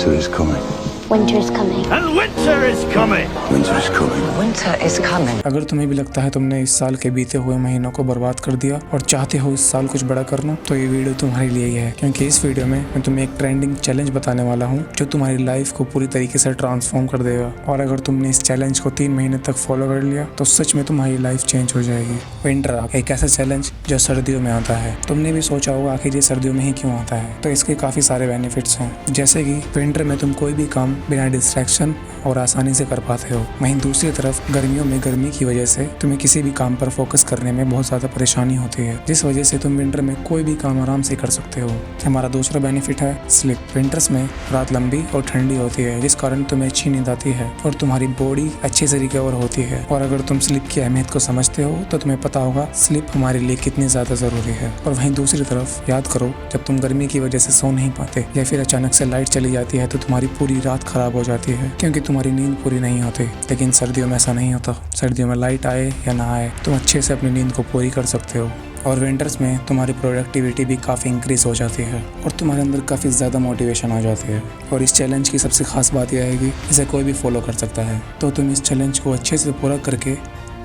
Winter is coming. Winter is coming. And winter is coming. Winter is coming. Winter is coming. अगर तुम्हें भी लगता है तुमने इस साल के बीते हुए महीनों को बर्बाद कर दिया और चाहते हो इस साल कुछ बड़ा करना, तो ये वीडियो तुम्हारे लिए ही है, क्योंकि इस वीडियो में मैं तुम्हें एक ट्रेंडिंग चैलेंज बताने वाला हूँ जो तुम्हारी लाइफ को पूरी तरीके से ट्रांसफॉर्म कर देगा। और अगर तुमने इस चैलेंज को 3 महीने तक फॉलो कर लिया तो सच में तुम्हारी लाइफ चेंज हो जाएगी। विंटर एक ऐसा चैलेंज जो सर्दियों में आता है। तुमने भी सोचा होगा आखिर ये सर्दियों में ही क्यों आता है, तो इसके काफी सारे बेनिफिट्स हैं, जैसे कि विंटर में तुम कोई भी काम बिना डिस्ट्रैक्शन और आसानी से कर पाते हो। वहीं दूसरी तरफ गर्मियों में गर्मी की वजह से तुम्हें किसी भी काम पर फोकस करने में बहुत ज़्यादा परेशानी होती है, जिस वजह से तुम विंटर में कोई भी काम आराम से कर सकते हो। हमारा दूसरा बेनिफिट है स्लीप। विंटर्स में रात लंबी और ठंडी होती है, जिस कारण तुम्हें अच्छी नींद आती है और तुम्हारी बॉडी अच्छे से रिकवर होती है। और अगर तुम स्लीप की अहमियत को समझते हो तो तुम्हें पता होगा स्लीप हमारे लिए कितनी ज़्यादा ज़रूरी है। और वहीं दूसरी तरफ याद करो, जब तुम गर्मी की वजह से सो नहीं पाते या फिर अचानक से लाइट चली जाती है तो तुम्हारी पूरी रात खराब हो जाती है, क्योंकि तुम्हारी नींद पूरी नहीं होती। लेकिन सर्दियों में ऐसा नहीं होता। सर्दियों में लाइट आए या ना आए तुम अच्छे से अपनी नींद को पूरी कर सकते हो। और विंटर्स में तुम्हारी प्रोडक्टिविटी भी काफ़ी इंक्रीज हो जाती है और तुम्हारे अंदर काफ़ी ज़्यादा मोटिवेशन आ जाती है। और इस चैलेंज की सबसे खास बात यह है कि इसे कोई भी फॉलो कर सकता है, तो तुम इस चैलेंज को अच्छे से पूरा करके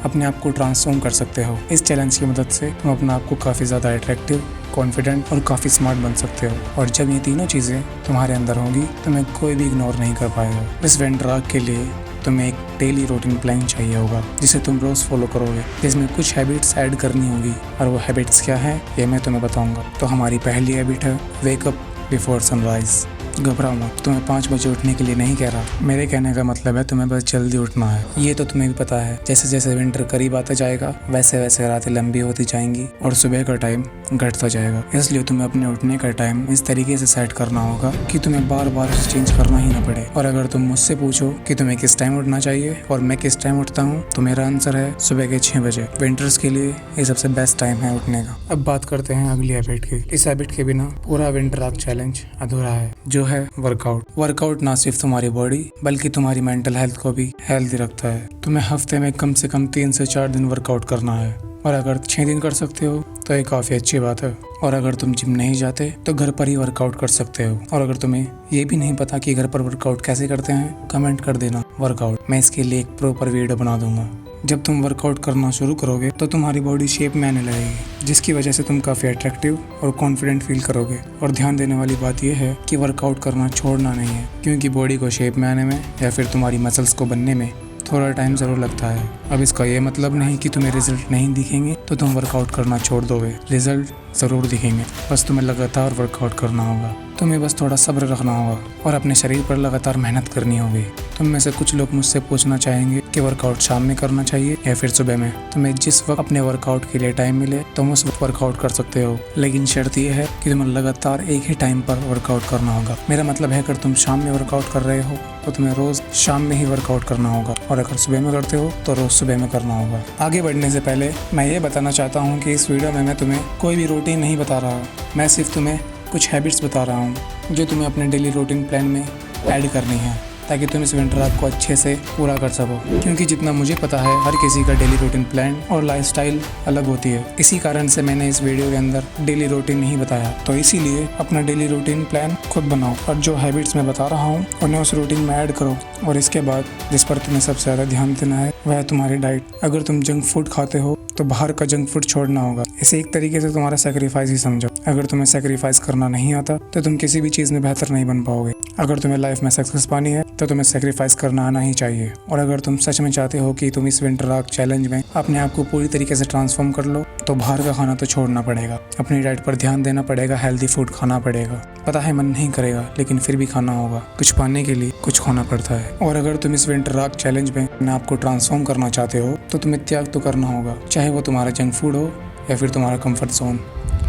अपने आप को ट्रांसफॉर्म कर सकते हो। इस चैलेंज की मदद से तुम अपने आप को काफ़ी ज़्यादा अट्रैक्टिव, कॉन्फिडेंट और काफ़ी स्मार्ट बन सकते हो। और जब ये तीनों चीज़ें तुम्हारे अंदर होंगी तो तुम्हें कोई भी इग्नोर नहीं कर पाएगा। इस विंटर आग के लिए तुम्हें एक डेली रूटीन प्लान चाहिए होगा जिसे तुम रोज़ फॉलो करोगे, जिसमें कुछ हैबिट्स ऐड करनी होगी। और वो हैबिट्स क्या है ये मैं तुम्हें बताऊंगा। तो हमारी पहली हैबिट है वेकअप बिफोर सनराइज। घबराओ मत, तुम्हें 5 बजे उठने के लिए नहीं कह रहा। मेरे कहने का मतलब है तुम्हें बस जल्दी उठना है। ये तो तुम्हें भी पता है, जैसे जैसे विंटर करीब आता जाएगा वैसे वैसे रातें लंबी होती जाएंगी और सुबह का टाइम घटता जाएगा। इसलिए तुम्हें अपने उठने का टाइम इस तरीके से सेट करना होगा कि तुम्हें बार बार चेंज करना ही ना पड़े। और अगर तुम मुझसे पूछो कि तुम्हें किस टाइम उठना चाहिए और मैं किस टाइम उठता हूँ, तो मेरा आंसर है सुबह के 6 बजे। विंटर्स के लिए ये सबसे बेस्ट टाइम है उठने का। अब बात करते हैं अगली हैबिट की। इस हैबिट के बिना पूरा विंटर आग चैलेंज अधूरा है, जो है वर्कआउट। वर्कआउट ना सिर्फ तुम्हारी बॉडी बल्कि तुम्हारी मेंटल हेल्थ को भी हेल्दी रखता है। तुम्हें हफ्ते में कम से कम 3 से 4 दिन वर्कआउट करना है, और अगर 6 दिन कर सकते हो तो ये काफ़ी अच्छी बात है। और अगर तुम जिम नहीं जाते तो घर पर ही वर्कआउट कर सकते हो। और अगर तुम्हें ये भी नहीं पता कि घर पर वर्कआउट कैसे करते हैं, कमेंट कर देना वर्कआउट, मैं इसके लिए एक प्रॉपर वीडियो बना दूंगा। जब तुम वर्कआउट करना शुरू करोगे तो तुम्हारी बॉडी शेप में आने लगेगी, जिसकी वजह से तुम काफ़ी अट्रैक्टिव और कॉन्फिडेंट फील करोगे। और ध्यान देने वाली बात यह है कि वर्कआउट करना छोड़ना नहीं है, क्योंकि बॉडी को शेप में आने में या फिर तुम्हारी मसल्स को बनने में थोड़ा टाइम ज़रूर लगता है। अब इसका ये मतलब नहीं कि तुम्हें रिजल्ट नहीं दिखेंगे तो तुम वर्कआउट करना छोड़ दोगे। रिजल्ट ज़रूर दिखेंगे, बस तुम्हें लगातार वर्कआउट करना होगा। तुम्हें बस थोड़ा सब्र रखना होगा और अपने शरीर पर लगातार मेहनत करनी होगी। तुम में से कुछ लोग मुझसे पूछना चाहेंगे कि वर्कआउट शाम में करना चाहिए या फिर सुबह में। तुम्हें जिस वक्त अपने वर्कआउट के लिए टाइम मिले तुम उस वक्त वर्कआउट कर सकते हो, लेकिन शर्त यह है कि तुम्हें लगातार एक ही टाइम पर वर्कआउट करना होगा। मेरा मतलब है अगर तुम शाम में वर्कआउट कर रहे हो तो तुम्हें रोज़ शाम में ही वर्कआउट करना होगा, और अगर सुबह में करते हो तो रोज़ सुबह में करना होगा। आगे बढ़ने से पहले मैं ये बताना चाहता हूँ कि इस वीडियो में मैं तुम्हें कोई भी रूटीन नहीं बता रहा, मैं सिर्फ तुम्हें कुछ हैबिट्स बता रहा हूँ जो तुम्हें अपने डेली रूटीन प्लान में ऐड करनी है, ताकि तुम इस विंटर आग को अच्छे से पूरा कर सको। क्योंकि जितना मुझे पता है हर किसी का डेली रूटीन प्लान और लाइफस्टाइल अलग होती है। इसी कारण से मैंने इस वीडियो के अंदर डेली रूटीन नहीं बताया। तो इसीलिए अपना डेली रूटीन प्लान खुद बनाओ और जो हैबिट्स मैं बता रहा हूँ उन्हें उस रूटीन में ऐड करो। और इसके बाद जिस पर तुम्हें सबसे ज़्यादा ध्यान देना है वह है तुम्हारी डाइट। अगर तुम जंक फूड खाते हो तो बाहर का जंक फूड छोड़ना होगा। इसे एक तरीके से तुम्हारा सेक्रीफाइस ही समझो। अगर तुम्हें सेक्रीफाइस करना नहीं आता तो तुम किसी भी चीज़ में बेहतर नहीं बन पाओगे। अगर तुम्हें लाइफ में सक्सेस पानी है तो तुम्हें सेक्रीफाइस करना आना ही चाहिए। और अगर तुम सच में चाहते हो कि तुम इस विंटर आग चैलेंज में अपने आप को पूरी तरीके से ट्रांसफॉर्म कर लो तो बाहर का खाना तो छोड़ना पड़ेगा, अपनी डाइट पर ध्यान देना पड़ेगा, हेल्दी फूड खाना पड़ेगा। पता है मन नहीं करेगा लेकिन फिर भी खाना होगा। कुछ पाने के लिए कुछ खोना पड़ता है। और अगर तुम इस विंटर आग चैलेंज में अपने आप को ट्रांसफॉर्म करना चाहते हो तो तुम्हें त्याग तो करना होगा, चाहे वो तुम्हारा जंक फूड हो या फिर तुम्हारा कंफर्ट जोन।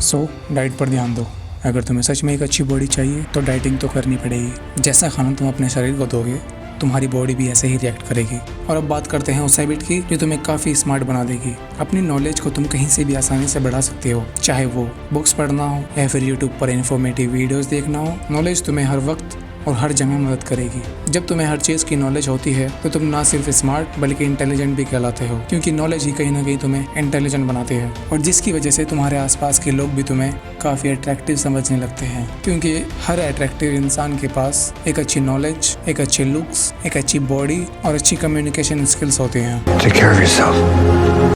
सो डाइट पर ध्यान दो। अगर तुम्हें सच में एक अच्छी बॉडी चाहिए तो डाइटिंग तो करनी पड़ेगी। जैसा खाना तुम अपने शरीर को दोगे तुम्हारी बॉडी भी ऐसे ही रिएक्ट करेगी। और अब बात करते हैं उस हैबिट की जो तुम्हें काफ़ी स्मार्ट बना देगी। अपनी नॉलेज को तुम कहीं से भी आसानी से बढ़ा सकते हो, चाहे वो बुक्स पढ़ना हो या फिर यूट्यूब पर इन्फॉर्मेटिव वीडियोस देखना हो। नॉलेज तुम्हें हर वक्त और हर जगह मदद करेगी। जब तुम्हें हर चीज़ की नॉलेज होती है तो तुम ना सिर्फ स्मार्ट बल्कि इंटेलिजेंट भी कहलाते हो, क्योंकि नॉलेज ही कहीं ना कहीं तुम्हें इंटेलिजेंट बनाती है और जिसकी वजह से तुम्हारे आसपास के लोग भी तुम्हें काफ़ी अट्रैक्टिव समझने लगते हैं, क्योंकि हर अट्रैक्टिव इंसान के पास एक अच्छी नॉलेज, एक अच्छे लुक्स, एक अच्छी बॉडी और अच्छी कम्युनिकेशन स्किल्स होती हैं। Take care of yourself.